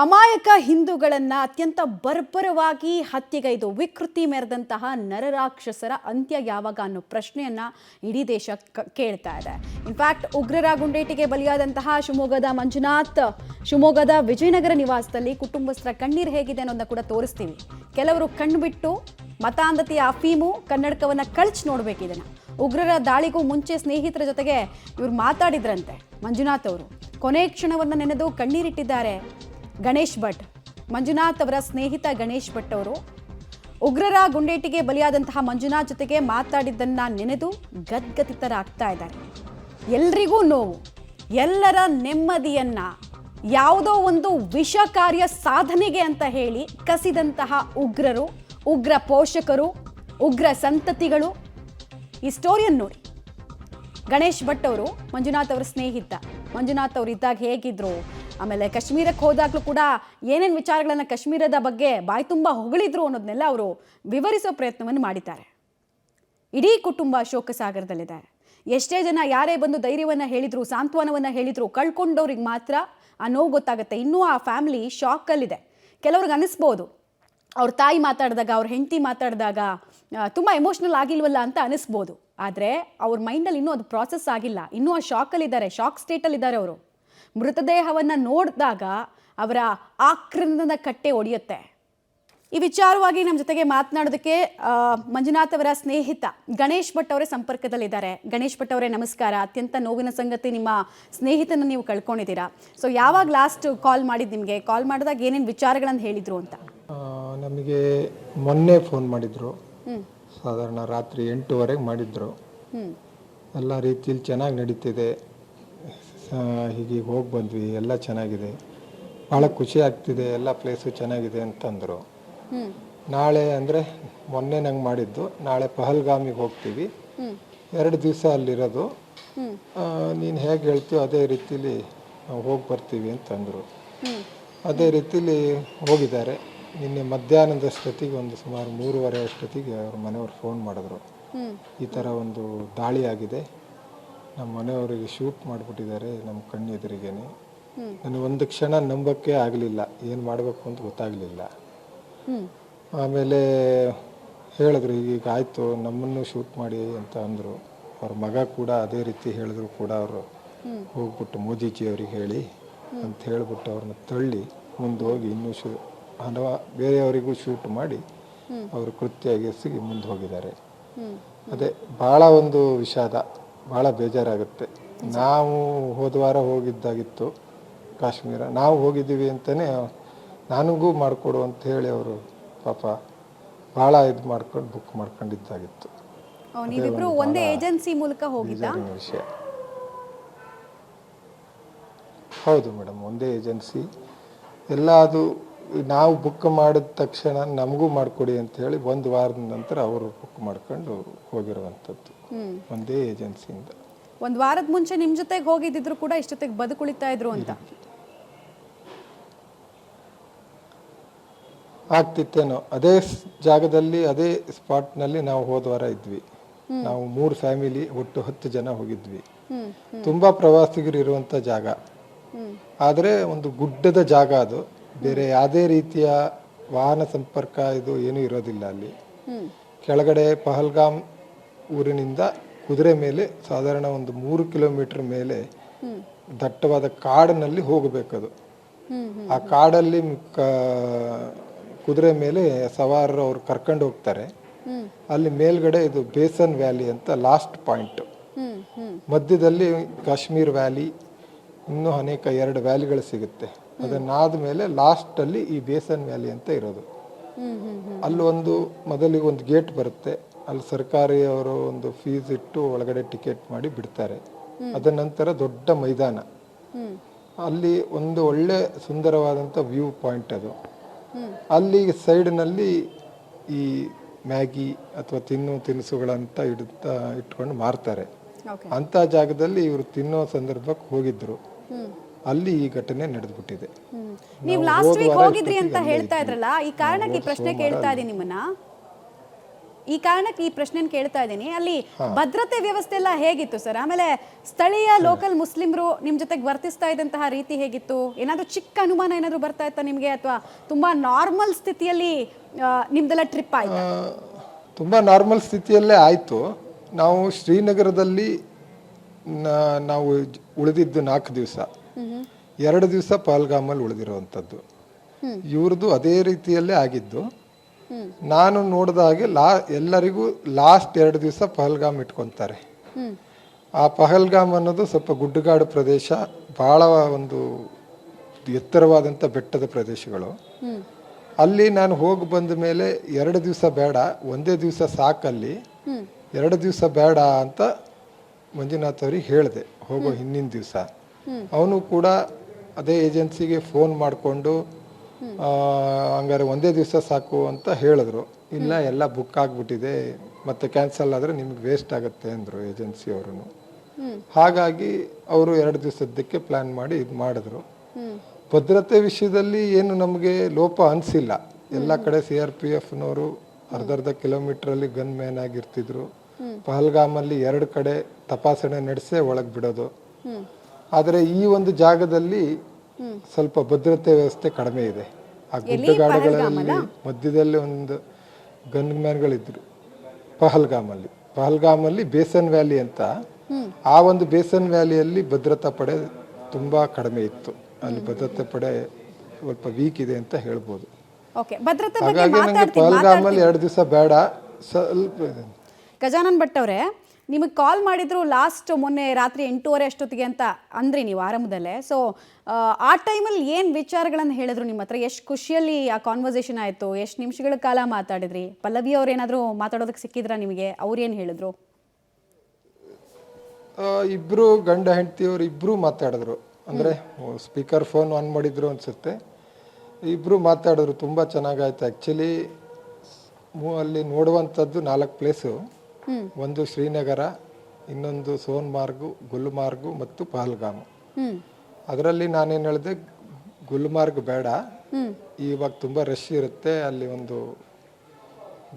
ಅಮಾಯಕ ಹಿಂದೂಗಳನ್ನ ಅತ್ಯಂತ ಬರ್ಬರವಾಗಿ ಹತ್ಯೆಗೈದು ವಿಕೃತಿ ಮೆರೆದಂತಹ ನರರಾಕ್ಷಸರ ಅಂತ್ಯ ಯಾವಾಗ ಅನ್ನೋ ಪ್ರಶ್ನೆಯನ್ನ ಇಡೀ ದೇಶ ಕೇಳ್ತಾ ಇದೆ. ಇನ್ಫ್ಯಾಕ್ಟ್ ಉಗ್ರರ ಗುಂಡೇಟಿಗೆ ಬಲಿಯಾದಂತಹ ಶಿವಮೊಗ್ಗದ ಮಂಜುನಾಥ್, ಶಿವಮೊಗ್ಗದ ವಿಜಯನಗರ ನಿವಾಸದಲ್ಲಿ ಕುಟುಂಬಸ್ಥರ ಕಣ್ಣೀರು ಹೇಗಿದೆ ಅನ್ನೋದನ್ನ ಕೂಡ ತೋರಿಸ್ತೀವಿ. ಕೆಲವರು ಕಣ್ಬಿಟ್ಟು ಮತಾಂಧತೆಯ ಅಫೀಮು ಕನ್ನಡಕವನ್ನ ಕಳ್ಚಿ ನೋಡ್ಬೇಕು. ಇದನ್ನ ಉಗ್ರರ ದಾಳಿಗೂ ಮುಂಚೆ ಸ್ನೇಹಿತರ ಜೊತೆಗೆ ಇವ್ರು ಮಾತಾಡಿದ್ರಂತೆ. ಮಂಜುನಾಥ್ ಅವರು ಕೊನೆ ಕ್ಷಣವನ್ನ ನೆನೆದು ಕಣ್ಣೀರಿಟ್ಟಿದ್ದಾರೆ. ಗಣೇಶ್ ಭಟ್, ಮಂಜುನಾಥ್ ಅವರ ಸ್ನೇಹಿತ ಗಣೇಶ್ ಭಟ್ ಅವರು ಉಗ್ರರ ಗುಂಡೇಟಿಗೆ ಬಲಿಯಾದಂತಹ ಮಂಜುನಾಥ್ ಜೊತೆಗೆ ಮಾತಾಡಿದ್ದನ್ನ ನೆನೆದು ಗದ್ಗದಿತರಾಗ್ತಾ ಇದ್ದಾರೆ. ಎಲ್ರಿಗೂ ನೋವು, ಎಲ್ಲರ ನೆಮ್ಮದಿಯನ್ನ ಯಾವುದೋ ಒಂದು ವಿಷಕಾರ್ಯ ಸಾಧನೆಗೆ ಅಂತ ಹೇಳಿ ಕಸಿದಂತಹ ಉಗ್ರರು, ಉಗ್ರ ಪೋಷಕರು, ಉಗ್ರ ಸಂತತಿಗಳು. ಈ ಸ್ಟೋರಿಯನ್ನು ನೋಡಿ. ಗಣೇಶ್ ಭಟ್ ಅವರು ಮಂಜುನಾಥ್ ಅವರ ಸ್ನೇಹಿತ. ಮಂಜುನಾಥ್ ಅವರು ಇದ್ದಾಗ ಹೇಗಿದ್ರು, ಆಮೇಲೆ ಕಾಶ್ಮೀರಕ್ಕೆ ಹೋದಾಗಲೂ ಕೂಡ ಏನೇನು ವಿಚಾರಗಳನ್ನು ಕಾಶ್ಮೀರದ ಬಗ್ಗೆ ಬಾಯಿ ತುಂಬ ಹೊಗಳಿದ್ರು ಅನ್ನೋದನ್ನೆಲ್ಲ ಅವರು ವಿವರಿಸೋ ಪ್ರಯತ್ನವನ್ನು ಮಾಡಿದ್ದಾರೆ. ಇಡೀ ಕುಟುಂಬ ಶೋಕಸಾಗರದಲ್ಲಿದೆ. ಎಷ್ಟೇ ಜನ ಯಾರೇ ಬಂದು ಧೈರ್ಯವನ್ನು ಹೇಳಿದ್ರು, ಸಾಂತ್ವನವನ್ನು ಹೇಳಿದ್ರು, ಕಳ್ಕೊಂಡವ್ರಿಗೆ ಮಾತ್ರ ಆ ನೋವು ಗೊತ್ತಾಗುತ್ತೆ. ಇನ್ನೂ ಆ ಫ್ಯಾಮಿಲಿ ಶಾಕಲ್ಲಿದೆ. ಕೆಲವ್ರಿಗೆ ಅನಿಸ್ಬೋದು, ಅವ್ರ ತಾಯಿ ಮಾತಾಡಿದಾಗ, ಅವ್ರ ಹೆಂಡತಿ ಮಾತಾಡಿದಾಗ ತುಂಬ ಎಮೋಷ್ನಲ್ ಆಗಿಲ್ವಲ್ಲ ಅಂತ ಅನಿಸ್ಬೋದು. ಆದರೆ ಅವ್ರ ಮೈಂಡಲ್ಲಿ ಇನ್ನೂ ಅದು ಪ್ರಾಸೆಸ್ ಆಗಿಲ್ಲ. ಇನ್ನೂ ಆ ಶಾಕಲ್ಲಿದ್ದಾರೆ, ಶಾಕ್ ಸ್ಟೇಟಲ್ಲಿದ್ದಾರೆ ಅವರು. ಮೃತದೇಹವನ್ನು ನೋಡಿದಾಗ ಅವರ ಆಕ್ರಂದದ ಕಟ್ಟೆ ಒಡೆಯುತ್ತೆ. ಈ ವಿಚಾರವಾಗಿ ನಮ್ಮ ಜೊತೆಗೆ ಮಾತನಾಡೋದಕ್ಕೆ ಮಂಜುನಾಥ್ ಅವರ ಸ್ನೇಹಿತ ಗಣೇಶ್ ಭಟ್ ಅವರೇ ಸಂಪರ್ಕದಲ್ಲಿದ್ದಾರೆ. ಗಣೇಶ್ ಭಟ್ ಅವರೇ ನಮಸ್ಕಾರ. ಅತ್ಯಂತ ನೋವಿನ ಸಂಗತಿ, ನಿಮ್ಮ ಸ್ನೇಹಿತನ ನೀವು ಕಳ್ಕೊಂಡಿದ್ದೀರಾ. ಸೊ ಯಾವಾಗ ಲಾಸ್ಟ್ ಕಾಲ್ ಮಾಡಿದ್ದು ನಿಮಗೆ? ಕಾಲ್ ಮಾಡಿದಾಗ ಏನೇನು ವಿಚಾರಗಳನ್ನು ಹೇಳಿದ್ರು ಅಂತ? ನಮಗೆ ಮೊನ್ನೆ ಫೋನ್ ಮಾಡಿದ್ರು. ಸಾಧಾರಣ ರಾತ್ರಿ 8:30 ಮಾಡಿದ್ರು. ಎಲ್ಲ ರೀತಿಯಲ್ಲಿ ಚೆನ್ನಾಗಿ ನಡೀತಿದೆ, ಹೀಗೆ ಹೋಗಿ ಬಂದ್ವಿ, ಎಲ್ಲ ಚೆನ್ನಾಗಿದೆ, ಭಾಳ ಖುಷಿ ಆಗ್ತಿದೆ, ಎಲ್ಲ ಪ್ಲೇಸು ಚೆನ್ನಾಗಿದೆ ಅಂತಂದರು. ನಾಳೆ ಅಂದರೆ ಮೊನ್ನೆ ನಂಗೆ ಮಾಡಿದ್ದು, ನಾಳೆ ಪಹಲ್ಗಾಮಿಗೆ ಹೋಗ್ತೀವಿ, 2 ದಿವಸ ಅಲ್ಲಿರೋದು, ನೀನು ಹೇಗೆ ಹೇಳ್ತೀವೋ ಅದೇ ರೀತಿಲಿ ನಾವು ಹೋಗಿ ಬರ್ತೀವಿ ಅಂತಂದರು. ಅದೇ ರೀತಿಲಿ ಹೋಗಿದ್ದಾರೆ. ನಿನ್ನೆ ಮಧ್ಯಾಹ್ನದಷ್ಟೊತ್ತಿಗೆ ಒಂದು ಸುಮಾರು 3:30 ಅಷ್ಟೊತ್ತಿಗೆ ಅವ್ರ ಮನೆಯವ್ರು ಫೋನ್ ಮಾಡಿದ್ರು, ಈ ಥರ ಒಂದು ದಾಳಿ ಆಗಿದೆ, ನಮ್ಮ ಮನೆಯವರಿಗೆ ಶೂಟ್ ಮಾಡಿಬಿಟ್ಟಿದ್ದಾರೆ ನಮ್ಮ ಕಣ್ಣೆದುರಿಗೇನೆ. ನನಗೆ ಒಂದು ಕ್ಷಣ ನಂಬಕ್ಕೆ ಆಗಲಿಲ್ಲ, ಏನು ಮಾಡಬೇಕು ಅಂತ ಗೊತ್ತಾಗಲಿಲ್ಲ. ಆಮೇಲೆ ಹೇಳಿದ್ರು, ಈಗ ಆಯಿತು, ನಮ್ಮನ್ನು ಶೂಟ್ ಮಾಡಿ ಅಂತ ಅಂದರು. ಅವ್ರ ಮಗ ಕೂಡ ಅದೇ ರೀತಿ ಹೇಳಿದ್ರು ಕೂಡ ಅವರು ಹೋಗ್ಬಿಟ್ಟು ಮೋದಿಜಿಯವ್ರಿಗೆ ಹೇಳಿ ಅಂತ ಹೇಳಿಬಿಟ್ಟು ಅವ್ರನ್ನ ತಳ್ಳಿ ಮುಂದೆ ಹೋಗಿ ಇನ್ನೂ ಬೇರೆಯವರಿಗೂ ಶೂಟ್ ಮಾಡಿ ಅವರು ಕೃತ್ಯ ಎಸಗಿ ಮುಂದೆ ಹೋಗಿದ್ದಾರೆ. ಅದೇ ಭಾಳ ಒಂದು ವಿಷಾದ, ಭಾಳ ಬೇಜಾರಾಗುತ್ತೆ. ನಾವು ಹೋದ ವಾರ ಹೋಗಿದ್ದಾಗಿತ್ತು ಕಾಶ್ಮೀರ, ನಾವು ಹೋಗಿದ್ದೀವಿ ಅಂತಲೇ ನನಗೂ ಮಾಡಿಕೊಡು ಅಂತ ಹೇಳಿ ಅವರು ಪಾಪ ಭಾಳ ಇದು ಮಾಡ್ಕೊಂಡು ಬುಕ್ ಮಾಡ್ಕೊಂಡಿದ್ದಾಗಿತ್ತು. ನೀವಿಬ್ರು ಒಂದೇ ಏಜೆನ್ಸಿ ಮೂಲಕ ಹೋಗಿದ್ದ ವಿಷಯ. ಹೌದು ಮೇಡಮ್, ಒಂದೇ ಏಜೆನ್ಸಿ ಎಲ್ಲ. ಅದು ನಾವು ಬುಕ್ ಮಾಡಿದ ತಕ್ಷಣ ನಮಗೂ ಮಾಡಿಕೊಡಿ ಅಂತ ಹೇಳಿ 1 ವಾರದ ನಂತರ ಅವರು ಬುಕ್ ಮಾಡ್ಕೊಂಡು ಹೋಗಿರುವಂಥದ್ದು ಒಂದೇ ಏಜೆನ್ಸಿಯಿಂದ. 1 ವಾರದ ಮುಂಚೆ ನಿಮ್ಮ ಜೊತೆಗೆ ಹೋಗಿದ್ದಿದ್ರು ಕೂಡ ಇಷ್ಟೊತ್ತಿಗೆ ಬದುಕುಳಿತಾ ಇದ್ರು ಅಂತ ಆಗ್ತಿತ್ತೇನೋ. ಅದೇ ಜಾಗದಲ್ಲಿ, ಅದೇ ಸ್ಪಾಟ್ನಲ್ಲಿ ನಾವು ಹೋದ ವಾರ ಇದ್ವಿ. ನಾವು 3 ಫ್ಯಾಮಿಲಿ ಒಟ್ಟು 10 ಜನ ಹೋಗಿದ್ವಿ. ತುಂಬ ಪ್ರವಾಸಿಗರು ಇರುವಂಥ ಜಾಗ, ಆದರೆ ಒಂದು ಗುಡ್ಡದ ಜಾಗ ಅದು. ಬೇರೆ ಯಾವುದೇ ರೀತಿಯ ವಾಹನ ಸಂಪರ್ಕ ಇದು ಏನೂ ಇರೋದಿಲ್ಲ ಅಲ್ಲಿ. ಕೆಳಗಡೆ ಪಹಲ್ಗಾಮ್ ಊರಿನಿಂದ ಕುದುರೆ ಮೇಲೆ ಸಾಧಾರಣ ಒಂದು 3 ಕಿಲೋಮೀಟರ್ ಮೇಲೆ ದಟ್ಟವಾದ ಕಾಡಿನಲ್ಲಿ ಹೋಗಬೇಕದು. ಆ ಕಾಡಲ್ಲಿ ಕುದುರೆ ಮೇಲೆ ಸವಾರರು ಅವ್ರು ಕರ್ಕೊಂಡು ಹೋಗ್ತಾರೆ. ಅಲ್ಲಿ ಮೇಲ್ಗಡೆ ಇದು ಬೇಸನ್ ವ್ಯಾಲಿ ಅಂತ ಲಾಸ್ಟ್ ಪಾಯಿಂಟ್. ಮಧ್ಯದಲ್ಲಿ ಕಾಶ್ಮೀರ್ ವ್ಯಾಲಿ, ಇನ್ನೂ ಅನೇಕ 2 ವ್ಯಾಲಿಗಳು ಸಿಗುತ್ತೆ. ಅದನ್ನಾದ ಮೇಲೆ ಲಾಸ್ಟಲ್ಲಿ ಈ ಬೇಸನ್ ವ್ಯಾಲಿ ಅಂತ ಇರೋದು. ಅಲ್ಲೊಂದು ಮೊದಲಿಗೆ ಒಂದು ಗೇಟ್ ಬರುತ್ತೆ, ಅಲ್ಲಿ ಸರ್ಕಾರಿಯವರು ಒಂದು ಫೀಸ್ ಇಟ್ಟು ಒಳಗಡೆ ಟಿಕೆಟ್ ಮಾಡಿ ಬಿಡ್ತಾರೆ. ಅದ ನಂತರ ದೊಡ್ಡ ಮೈದಾನ, ಅಲ್ಲಿ ಒಂದು ಒಳ್ಳೆ ಸುಂದರವಾದಂಥ ವ್ಯೂ ಪಾಯಿಂಟ್ ಅದು. ಅಲ್ಲಿ ಸೈಡ್ನಲ್ಲಿ ಈ ಮ್ಯಾಗಿ ಅಥವಾ ತಿನಿಸುಗಳಂತ ಇಟ್ಕೊಂಡು ಮಾರ್ತಾರೆ. ಅಂಥ ಜಾಗದಲ್ಲಿ ಇವರು ತಿನ್ನೋ ಸಂದರ್ಭಕ್ಕೆ ಹೋಗಿದ್ರು. ಅಲ್ಲಿ ಈ ಘಟನೆ ನಡೆದ್ಬಿಟ್ಟಿದೆ. ನೀವು ಲಾಸ್ಟ್ ವೀಕ್ ಹೋಗಿದ್ರಿ ಅಂತ ಹೇಳ್ತಾ ಇದ್ರಲ್ಲ, ಈ ಕಾರಣಕ್ಕೆ ಪ್ರಶ್ನೆ ಕೇಳ್ತಾ ಇದ್ದೀನಿ ನಿಮ್ಮನ್ನ. ಈ ಕಾರಣಕ್ಕೆ ಈ ಪ್ರಶ್ನೆನ ಕೇಳ್ತಾ ಇದ್ದೀನಿ. ಅಲ್ಲಿ ಭದ್ರತೆ ವ್ಯವಸ್ಥೆ ಎಲ್ಲ ಹೇಗಿತ್ತು ಸರ್? ಆಮೇಲೆ ಸ್ಥಳೀಯ ಲೋಕಲ್ ಮುಸ್ಲಿಮ್ರು ನಿಮ್ ಜೊತೆಗೆ ವರ್ತಿಸ್ತಾ ಇದ್ದಂತಹ ರೀತಿ ಹೇಗಿತ್ತು? ಏನಾದ್ರು ಚಿಕ್ಕ ಅನುಮಾನ ಏನಾದ್ರು ಬರ್ತಾ ಇತ್ತಾ ನಿಮ್ಗೆ, ಅಥವಾ ತುಂಬಾ ನಾರ್ಮಲ್ ಸ್ಥಿತಿಯಲ್ಲಿ ನಿಮ್ದೆಲ್ಲ ಟ್ರಿಪ್ ಆಯ್ತಾ? ತುಂಬ ನಾರ್ಮಲ್ ಸ್ಥಿತಿಯಲ್ಲೇ ಆಯಿತು. ನಾವು ಶ್ರೀನಗರದಲ್ಲಿ ನಾವು ಉಳಿದಿದ್ದು 4 ದಿವಸ, 2 ದಿವಸ ಪಹಲ್ಗಾಮಲ್ಲಿ ಉಳಿದಿರುವಂಥದ್ದು. ಇವ್ರದ್ದು ಅದೇ ರೀತಿಯಲ್ಲೇ ಆಗಿದ್ದು. ನಾನು ನೋಡಿದ ಹಾಗೆ ಎಲ್ಲರಿಗೂ ಲಾಸ್ಟ್ 2 ದಿವಸ ಪಹಲ್ಗಾಮ್ ಇಟ್ಕೊತಾರೆ. ಆ ಪಹಲ್ಗಾಮ್ ಅನ್ನೋದು ಸ್ವಲ್ಪ ಗುಡ್ಡಗಾಡು ಪ್ರದೇಶ, ಭಾಳ ಒಂದು ಎತ್ತರವಾದಂಥ ಬೆಟ್ಟದ ಪ್ರದೇಶಗಳು. ಅಲ್ಲಿ ನಾನು ಹೋಗಿ ಬಂದ ಮೇಲೆ 2 ದಿವಸ ಬೇಡ, ಒಂದೇ ದಿವಸ ಸಾಕಲ್ಲಿ, 2 ದಿವಸ ಬೇಡ ಅಂತ ಮಂಜುನಾಥ್ ಅವ್ರಿಗೆ ಹೇಳಿದೆ ಹೋಗೋ ಹಿಂದಿನ ದಿವಸ. ಅವನು ಕೂಡ ಅದೇ ಏಜೆನ್ಸಿಗೆ ಫೋನ್ ಮಾಡಿಕೊಂಡು ಹಂಗಾರೆ ಒಂದೇ ದಿವಸ ಸಾಕು ಅಂತ ಹೇಳಿದ್ರು. ಇಲ್ಲ, ಎಲ್ಲ ಬುಕ್ ಆಗಿಬಿಟ್ಟಿದೆ, ಮತ್ತೆ ಕ್ಯಾನ್ಸಲ್ ಆದರೆ ನಿಮ್ಗೆ ವೇಸ್ಟ್ ಆಗುತ್ತೆ ಅಂದರು ಏಜೆನ್ಸಿಯವರು. ಹಾಗಾಗಿ ಅವರು 2 ದಿವಸದ್ದಕ್ಕೆ ಪ್ಲ್ಯಾನ್ ಮಾಡಿ ಇದು ಮಾಡಿದ್ರು. ಭದ್ರತೆ ವಿಷಯದಲ್ಲಿ ಏನು ನಮಗೆ ಲೋಪ ಅನಿಸಿಲ್ಲ. ಎಲ್ಲ ಕಡೆ CRPFನವರು ಅರ್ಧ ಕಿಲೋಮೀಟ್ರಲ್ಲಿ ಗನ್ ಮ್ಯಾನ್ ಆಗಿರ್ತಿದ್ರು. ಪಹಲ್ಗಾಮಲ್ಲಿ 2 ಕಡೆ ತಪಾಸಣೆ ನಡೆಸೇ ಒಳಗೆ ಬಿಡೋದು. ಆದರೆ ಈ ಒಂದು ಜಾಗದಲ್ಲಿ ಸ್ವಲ್ಪ ಭದ್ರತೆ ವ್ಯವಸ್ಥೆ ಕಡಿಮೆ ಇದೆ. ಆ ಗುಡ್ಡಗಾಡುಗಳಲ್ಲಿ ಮಧ್ಯದಲ್ಲಿ ಒಂದು ಗನ್ ಮ್ಯಾನ್ಗಳಿದ್ರು ಪಹಲ್ಗಾಮಲ್ಲಿ ಬೇಸನ್ ವ್ಯಾಲಿ ಅಂತ. ಆ ಒಂದು ಬೇಸನ್ ವ್ಯಾಲಿಯಲ್ಲಿ ಭದ್ರತಾ ಪಡೆ ತುಂಬ ಕಡಿಮೆ ಇತ್ತು. ಅಲ್ಲಿ ಭದ್ರತೆ ಪಡೆ ಸ್ವಲ್ಪ ವೀಕ್ ಇದೆ ಅಂತ ಹೇಳ್ಬೋದು. ಹಾಗಾಗಿ ನನಗೆ ಪಹಲ್ಗಾಮಲ್ಲಿ 2 ದಿವಸ ಬೇಡ, ಸ್ವಲ್ಪ. ಗಜಾನನ್ ಭಟ್ ಅವರೇ, ನಿಮಗೆ ಕಾಲ್ ಮಾಡಿದ್ರು ಲಾಸ್ಟ್ ಮೊನ್ನೆ ರಾತ್ರಿ 8:30 ಅಷ್ಟೊತ್ತಿಗೆ ಅಂತ ಅಂದ್ರಿ ನೀವು ಆರಂಭದಲ್ಲೇ. ಸೊ ಆ ಟೈಮಲ್ಲಿ ಏನು ವಿಚಾರಗಳನ್ನು ಹೇಳಿದ್ರು ನಿಮ್ಮ ಹತ್ರ? ಎಷ್ಟು ಖುಷಿಯಲ್ಲಿ ಆ ಕಾನ್ವರ್ಸೇಷನ್ ಆಯಿತು? ಎಷ್ಟು ನಿಮಿಷಗಳ ಕಾಲ ಮಾತಾಡಿದ್ರಿ? ಪಲ್ಲವಿ ಅವ್ರು ಏನಾದರೂ ಮಾತಾಡೋದಕ್ಕೆ ಸಿಕ್ಕಿದ್ರಾ ನಿಮಗೆ? ಅವ್ರೇನು ಹೇಳಿದ್ರು? ಇಬ್ಬರು ಗಂಡ ಹೆಂಡತಿಯವರು ಇಬ್ಬರು ಮಾತಾಡಿದ್ರು. ಅಂದರೆ ಸ್ಪೀಕರ್ ಫೋನ್ ಆನ್ ಮಾಡಿದ್ರು ಅನಿಸುತ್ತೆ. ಇಬ್ಬರು ಮಾತಾಡಿದ್ರು. ತುಂಬ ಚೆನ್ನಾಗಾಯ್ತು. ಆ್ಯಕ್ಚುಲಿ ಅಲ್ಲಿ ನೋಡುವಂಥದ್ದು 4 ಪ್ಲೇಸು. ಒಂದು ಶ್ರೀನಗರ, ಇನ್ನೊಂದು ಸೋನ್ಮಾರ್ಗು, ಗುಲ್ಮಾರ್ಗು ಮತ್ತು ಪಹಲ್ಗಾಮ್. ಅದರಲ್ಲಿ ನಾನೇನು ಹೇಳಿದೆ, ಗುಲ್ಮಾರ್ಗ್ ಬೇಡ, ಇವಾಗ ತುಂಬ ರಶ್ ಇರುತ್ತೆ, ಅಲ್ಲಿ ಒಂದು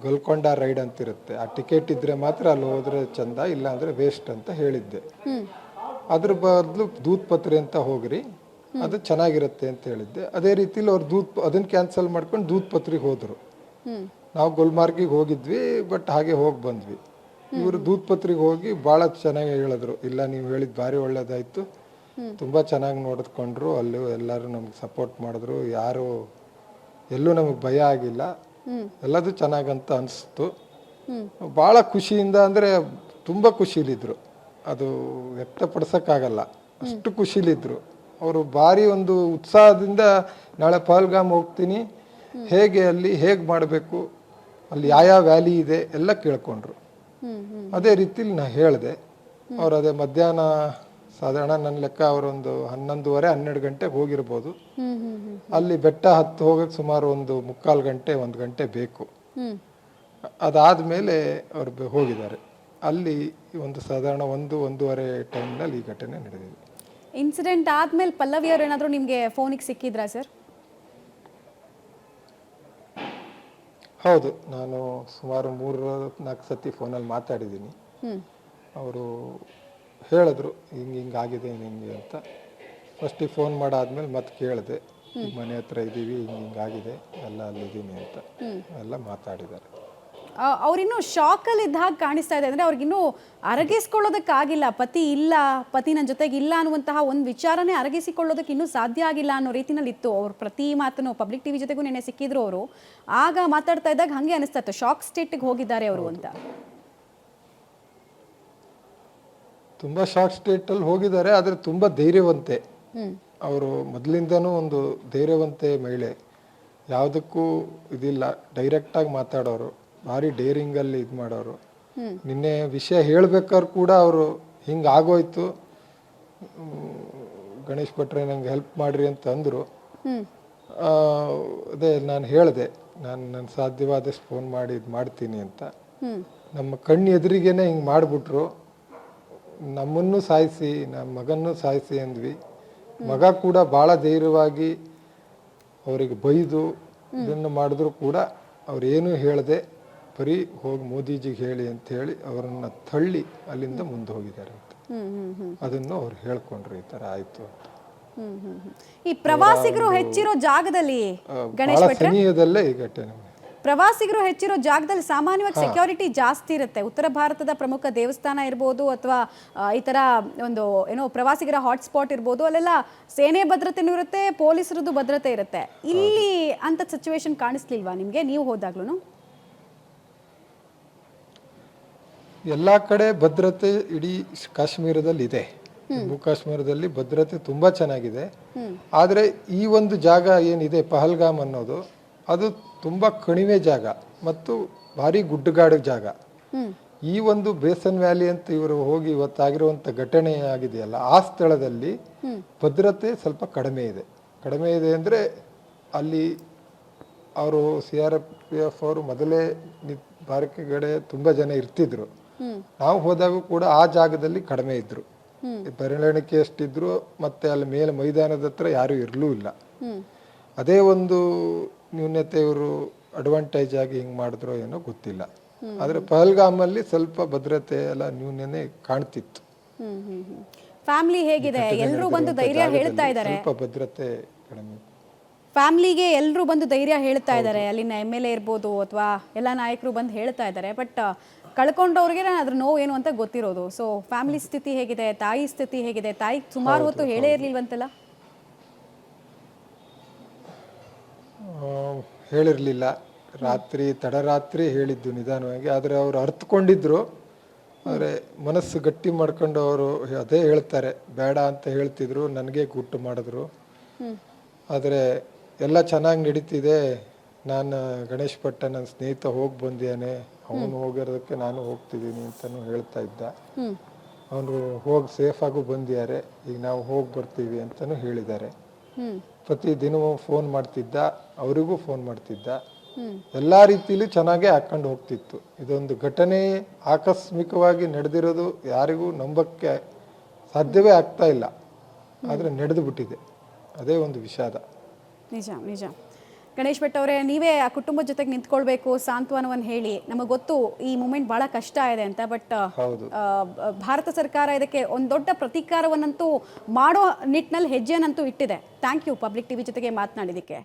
ಗೋಲ್ಕೊಂಡ ರೈಡ್ ಅಂತ ಇರುತ್ತೆ, ಆ ಟಿಕೆಟ್ ಇದ್ರೆ ಮಾತ್ರ ಅಲ್ಲಿ ಹೋದ್ರೆ ಚಂದ, ಇಲ್ಲ ಅಂದರೆ ವೇಸ್ಟ್ ಅಂತ ಹೇಳಿದ್ದೆ. ಅದ್ರ ಬದಲು ದೂತ್ ಪತ್ರಿ ಅಂತ ಹೋಗ್ರಿ, ಅದು ಚೆನ್ನಾಗಿರುತ್ತೆ ಅಂತ ಹೇಳಿದ್ದೆ. ಅದೇ ರೀತಿಲಿ ಅವ್ರು ಅದನ್ನು ಕ್ಯಾನ್ಸಲ್ ಮಾಡ್ಕೊಂಡು ದೂತ್ ಪತ್ರಿಗೆ ಹೋದರು. ನಾವು ಗುಲ್ಮಾರ್ಗಿಗೆ ಹೋಗಿದ್ವಿ, ಬಟ್ ಹಾಗೆ ಹೋಗಿ ಬಂದ್ವಿ. ಇವರು ದೂತ್ ಪತ್ರಿಗೆ ಹೋಗಿ ಭಾಳ ಚೆನ್ನಾಗಿ ಹೇಳಿದ್ರು. ಇಲ್ಲ, ನೀವು ಹೇಳಿದ್ದು ಭಾರಿ ಒಳ್ಳೇದಾಯಿತು, ತುಂಬ ಚೆನ್ನಾಗಿ ನೋಡಿಕೊಂಡ್ರು, ಅಲ್ಲೂ ಎಲ್ಲರೂ ನಮ್ಗೆ ಸಪೋರ್ಟ್ ಮಾಡಿದ್ರು, ಯಾರು ಎಲ್ಲೂ ನಮಗೆ ಭಯ ಆಗಿಲ್ಲ, ಎಲ್ಲದೂ ಚೆನ್ನಾಗಂತ ಅನಿಸ್ತು. ಭಾಳ ಖುಷಿಯಿಂದ, ಅಂದರೆ ತುಂಬ ಖುಷಿಲಿದ್ರು, ಅದು ವ್ಯಕ್ತಪಡಿಸೋಕ್ಕಾಗಲ್ಲ, ಅಷ್ಟು ಖುಷಿಲಿದ್ರು ಅವರು. ಭಾರಿ ಒಂದು ಉತ್ಸಾಹದಿಂದ ನಾಳೆ ಪಹಲ್ಗಾಮ್ ಹೋಗ್ತೀನಿ, ಹೇಗೆ ಅಲ್ಲಿ ಹೇಗೆ ಮಾಡಬೇಕು, ಅಲ್ಲಿ ಯಾವ ವ್ಯಾಲಿ ಇದೆ ಎಲ್ಲ ಕೇಳ್ಕೊಂಡ್ರು. ಅದೇ ರೀತಿಲಿ ನಾ ಹೇಳಿದೆ. ಅವ್ರು ಅದೇ ಮಧ್ಯಾಹ್ನ ಸಾಧಾರಣ ನನ್ನ ಲೆಕ್ಕ ಅವರೊಂದು 11:30, 12 ಗಂಟೆಗೆ ಹೋಗಿರ್ಬೋದು. ಅಲ್ಲಿ ಬೆಟ್ಟ ಹತ್ತು ಹೋಗಕ್ಕೆ ಸುಮಾರು ಒಂದು 3/4 ಗಂಟೆ, 1 ಗಂಟೆ ಬೇಕು. ಅದಾದಮೇಲೆ ಅವ್ರು ಹೋಗಿದ್ದಾರೆ. ಅಲ್ಲಿ ಒಂದು ಸಾಧಾರಣ 1-1:30 ಟೈಮ್ನಲ್ಲಿ ಈ ಘಟನೆ ನಡೆದಿದೆ. ಇನ್ಸಿಡೆಂಟ್ ಆದಮೇಲೆ ಪಲ್ಲವಿ ಅವರು ಏನಾದರೂ ನಿಮಗೆ ಫೋನಿಗೆ ಸಿಕ್ಕಿದ್ರಾ ಸರ್? ಹೌದು, ನಾನು ಸುಮಾರು 3-4 ಸತಿ ಫೋನಲ್ಲಿ ಮಾತಾಡಿದ್ದೀನಿ. ಅವರು ಹೇಳಿದ್ರು ಹಿಂಗೆ ಆಗಿದೆ ಹಿಂಗೆ ಅಂತ. ಫಸ್ಟಿಗೆ ಫೋನ್ ಮಾಡಾದ್ಮೇಲೆ ಮತ್ತೆ ಕೇಳಿದೆ, ಮನೆ ಹತ್ರ ಇದ್ದೀವಿ, ಹಿಂಗಾಗಿದೆ, ಎಲ್ಲ ಅಲ್ಲಿದ್ದೀನಿ ಅಂತ ಎಲ್ಲ ಮಾತಾಡಿದ್ದಾರೆ. ಅವ್ರಿನ್ನೂ ಶಾಕಲ್ಲಿ ಇದ್ದ ಹಾಗೆ ಕಾಣಿಸ್ತಾ ಇದೆ. ಅಂದರೆ ಅವ್ರಿಗಿನ್ನೂ ಅರಗಿಸ್ಕೊಳ್ಳೋದಕ್ಕಾಗಿಲ್ಲ, ಪತಿ ಇಲ್ಲ, ಪತಿ ನನ್ನ ಜೊತೆಗೆ ಇಲ್ಲ ಅನ್ನುವಂತಹ ಒಂದು ವಿಚಾರನೇ ಅರಗಿಸಿಕೊಳ್ಳೋದಕ್ಕೆ ಇನ್ನೂ ಸಾಧ್ಯ ಆಗಿಲ್ಲ ಅನ್ನೋ ರೀತಿನಲ್ಲಿ ಇತ್ತು. ಅವ್ರು ಪ್ರತಿ ಮಾತನ್ನು ಪಬ್ಲಿಕ್ ಟಿವಿ ಜೊತೆಗೂ ನೆನೆ ಸಿಕ್ಕಿದ್ರು ಅವರು. ಆಗ ಮಾತಾಡ್ತಾ ಇದ್ದಾಗ ಹಾಗೆ ಅನಿಸ್ತಾ ಇತ್ತು, ಶಾಕ್ ಸ್ಟೇಟಿಗೆ ಹೋಗಿದ್ದಾರೆ ಅವರು ಅಂತ. ತುಂಬ ಶಾಕ್ ಸ್ಟೇಟಲ್ಲಿ ಹೋಗಿದ್ದಾರೆ, ಆದರೆ ತುಂಬ ಧೈರ್ಯವಂತೆ ಅವರು. ಮೊದಲಿಂದನೂ ಒಂದು ಧೈರ್ಯವಂತೆ ಮಹಿಳೆ, ಯಾವುದಕ್ಕೂ ಇದಿಲ್ಲ, ಡೈರೆಕ್ಟಾಗಿ ಮಾತಾಡೋರು, ಭಾರಿ ಡೇರಿಂಗಲ್ಲಿ ಇದು ಮಾಡೋರು. ನಿನ್ನೆ ವಿಷಯ ಹೇಳ್ಬೇಕಾದ್ರು ಕೂಡ ಅವರು ಹಿಂಗೆ ಆಗೋಯ್ತು, ಗಣೇಶ್ ಭಟ್ರೆ ನಂಗೆ ಹೆಲ್ಪ್ ಮಾಡ್ರಿ ಅಂತ ಅಂದರು. ಅದೇ ನಾನು ಹೇಳಿದೆ, ನಾನು ಸಾಧ್ಯವಾದಷ್ಟು ಫೋನ್ ಮಾಡಿ ಇದು ಮಾಡ್ತೀನಿ ಅಂತ. ನಮ್ಮ ಕಣ್ಣು ಎದುರಿಗೇನೆ ಹಿಂಗೆ ಮಾಡಿಬಿಟ್ರು, ನಮ್ಮನ್ನು ಸಾಯಿಸಿ ನಮ್ಮ ಮಗನ್ನೂ ಸಾಯಿಸಿ ಅಂದ್ವಿ. ಮಗ ಕೂಡ ಭಾಳ ಧೈರ್ಯವಾಗಿ ಅವರಿಗೆ ಬೈದು ಇದನ್ನು ಮಾಡಿದ್ರು ಕೂಡ ಅವ್ರೇನೂ ಹೇಳದೆ ಬರೀ ಹೋಗಿ ಮೋದಿಜಿಗೆ ಹೇಳಿ ಅಂತ ಹೇಳಿ ಅವರನ್ನು ತಳ್ಳಿ ಅಲ್ಲಿಂದ ಮುಂದೆ ಹೋಗಿದ್ದಾರೆ ಅಂತ ಅದನ್ನು ಅವ್ರು ಹೇಳ್ಕೊಂಡ್ರು ಈ ಥರ ಆಯಿತು ಅಂತ. ಈ ಪ್ರವಾಸಿಗರು ಹೆಚ್ಚಿರೋ ಜಾಗದಲ್ಲಿ ಗಣೇಶ್ ಭಾಳ ಭಟ್ರೆ, ಸಮಯದಲ್ಲೇ ಈ ಘಟನೆ. ಪ್ರವಾಸಿಗರು ಹೆಚ್ಚಿರೋ ಜಾಗದಲ್ಲಿ ಸಾಮಾನ್ಯವಾಗಿ ಸೆಕ್ಯೂರಿಟಿ ಜಾಸ್ತಿ ಇರುತ್ತೆ. ಉತ್ತರ ಭಾರತದ ಪ್ರಮುಖ ದೇವಸ್ಥಾನ ಇರ್ಬೋದು ಅಥವಾ ಈ ಥರ ಒಂದು ಏನೋ ಪ್ರವಾಸಿಗರ ಹಾಟ್ಸ್ಪಾಟ್ ಇರ್ಬೋದು, ಅಲ್ಲೆಲ್ಲ ಸೇನೆ ಭದ್ರತೆನೂ ಇರುತ್ತೆ, ಪೊಲೀಸರದ್ದು ಭದ್ರತೆ ಇರುತ್ತೆ. ಇಲ್ಲಿ ಅಂತ ಸಿಚುವೇಶನ್ ಕಾಣಿಸ್ಲಿಲ್ವಾ ನಿಮಗೆ ನೀವು ಹೋದಾಗ್ಲೂ? ಎಲ್ಲ ಕಡೆ ಭದ್ರತೆ ಇಡೀ ಕಾಶ್ಮೀರದಲ್ಲಿ ಇದೆ. ಜಮ್ಮು ಕಾಶ್ಮೀರದಲ್ಲಿ ಭದ್ರತೆ ತುಂಬಾ ಚೆನ್ನಾಗಿದೆ. ಆದರೆ ಈ ಒಂದು ಜಾಗ ಏನಿದೆ ಪಹಲ್ಗಾಮ್ ಅನ್ನೋದು, ಅದು ತುಂಬಾ ಕಣಿವೆ ಜಾಗ ಮತ್ತು ಭಾರಿ ಗುಡ್ಡಗಾಡು ಜಾಗ. ಈ ಒಂದು ಬೇಸನ್ ವ್ಯಾಲಿ ಅಂತ ಇವರು ಹೋಗಿ ಇವತ್ತಾಗಿರುವಂಥ ಘಟನೆ ಆಗಿದೆಯಲ್ಲ, ಆ ಸ್ಥಳದಲ್ಲಿ ಭದ್ರತೆ ಸ್ವಲ್ಪ ಕಡಿಮೆ ಇದೆ. ಕಡಿಮೆ ಇದೆ ಅಂದರೆ ಅಲ್ಲಿ ಅವರು CRPF ಅವರು ಮೊದಲೇ ಬಾರಿಕೆಗಡೆ ತುಂಬ ಜನ ಇರ್ತಿದ್ರು. ನಾವು ಹೋದಾಗೂ ಕೂಡ ಆ ಜಾಗದಲ್ಲಿ ಕಡಿಮೆ ಇದ್ರು, ಬೆರಳೆಣಿಕೆ ಎಷ್ಟಿದ್ರು. ಮತ್ತೆ ಅಲ್ಲಿ ಮೇಲೆ ಮೈದಾನದ ಹತ್ರ ಯಾರೂ ಇರಲೂ ಇಲ್ಲ. ಅದೇ ಒಂದು ನ್ಯೂನತೆ ಇವರು ಅಡ್ವಾಂಟೇಜ್ ಆಗಿ ಹಿಂಗೆ ಮಾಡಿದ್ರೋ ಏನೋ ಗೊತ್ತಿಲ್ಲ. ಆದರೆ ಪಹಲ್ಗಾಮಲ್ಲಿ ಸ್ವಲ್ಪ ಭದ್ರತೆ ಎಲ್ಲ ನ್ಯೂನನೇ ಕಾಣ್ತಿತ್ತು. ಫ್ಯಾಮಿಲಿ ಹೇಗಿದೆ? ಎಲ್ಲರೂ ಬಂದು ಧೈರ್ಯ ಹೇಳ್ತಾ ಇದ್ದಾರೆ. ಸ್ವಲ್ಪ ಭದ್ರತೆ ಕಡಿಮೆ. ಫ್ಯಾಮಿಲಿಗೆ ಎಲ್ಲರೂ ಬಂದು ಧೈರ್ಯ ಹೇಳ್ತಾ ಇದ್ದಾರೆ. ಅಲ್ಲಿನ MLA ಇರ್ಬೋದು ಅಥವಾ ಎಲ್ಲ ನಾಯಕರು ಬಂದು ಹೇಳ್ತಾ ಇದ್ದಾರೆ. ಬಟ್ ಕಳ್ಕೊಂಡವ್ರಿಗೆ ಅದ್ರ ನೋವು ಏನು ಅಂತ ಗೊತ್ತಿರೋದು. ಸೊ ಫ್ಯಾಮಿಲಿ ಸ್ಥಿತಿ ಹೇಗಿದೆ? ತಾಯಿ ಸ್ಥಿತಿ ಹೇಗಿದೆ? ತಾಯಿ ಸುಮಾರು ಹೊತ್ತು ಹೇಳೇ ಇರ್ಲಿಲ್ವಂತಲ್ಲ? ಹೇಳಿರಲಿಲ್ಲ, ರಾತ್ರಿ ತಡರಾತ್ರಿ ಹೇಳಿದ್ದು ನಿಧಾನವಾಗಿ. ಆದರೆ ಅವರು ಅರ್ಥಕೊಂಡಿದ್ರು. ಆದರೆ ಮನಸ್ಸು ಗಟ್ಟಿ ಮಾಡ್ಕೊಂಡು ಅವರು ಅದೇ ಹೇಳ್ತಾರೆ, ಬೇಡ ಅಂತ ಹೇಳ್ತಿದ್ರು, ನನಗೆ ಗುಟ್ಟು ಮಾಡಿದ್ರು. ಆದರೆ ಎಲ್ಲ ಚೆನ್ನಾಗಿ ನಡೀತಿದೆ. ನಾನು ಗಣೇಶ್ ಭಟ್ಟ ನನ್ನ ಸ್ನೇಹಿತ ಹೋಗಿ ಬಂದಿದ್ದಾನೆ, ಅವನು ಹೋಗಿರೋದಕ್ಕೆ ನಾನು ಹೋಗ್ತಿದ್ದೀನಿ ಅಂತಲೂ ಹೇಳ್ತಾ ಇದ್ದ. ಅವನು ಹೋಗಿ ಸೇಫಾಗೂ ಬಂದಿದ್ದಾರೆ, ಈಗ ನಾವು ಹೋಗಿ ಬರ್ತೀವಿ ಅಂತಲೂ ಹೇಳಿದ್ದಾರೆ. ಪ್ರತಿ ದಿನವೂ ಫೋನ್ ಮಾಡ್ತಿದ್ದ, ಅವರಿಗೂ ಫೋನ್ ಮಾಡ್ತಿದ್ದ. ಎಲ್ಲ ರೀತಿಯಲ್ಲಿ ಚೆನ್ನಾಗೇ ಹಾಕೊಂಡು ಹೋಗ್ತಿತ್ತು. ಇದೊಂದು ಘಟನೆ ಆಕಸ್ಮಿಕವಾಗಿ ನಡೆದಿರೋದು ಯಾರಿಗೂ ನಂಬಕ್ಕೆ ಸಾಧ್ಯವೇ ಆಗ್ತಾ ಇಲ್ಲ. ಆದರೆ ನಡೆದು ಬಿಟ್ಟಿದೆ, ಅದೇ ಒಂದು ವಿಷಾದ. ನಿಜ ನಿಜ. ಗಣೇಶ್ ಭಟ್ ಅವರೇ, ನೀವೇ ಆ ಕುಟುಂಬದ ಜೊತೆಗೆ ನಿಂತ್ಕೊಳ್ಬೇಕು, ಸಾಂತ್ವನವನ್ನು ಹೇಳಿ. ನಮಗೆ ಗೊತ್ತು ಈ ಮೂಮೆಂಟ್ ಬಹಳ ಕಷ್ಟ ಇದೆ ಅಂತ, ಬಟ್ ಭಾರತ ಸರ್ಕಾರ ಇದಕ್ಕೆ ಒಂದು ದೊಡ್ಡ ಪ್ರತೀಕಾರವನ್ನಂತೂ ಮಾಡೋ ನಿಟ್ಟಿನಲ್ಲಿ ಹೆಜ್ಜೆನಂತೂ ಇಟ್ಟಿದೆ. ಥ್ಯಾಂಕ್ ಯು ಪಬ್ಲಿಕ್ ಟಿವಿ ಜೊತೆಗೆ ಮಾತನಾಡಿದ್ದಕ್ಕೆ.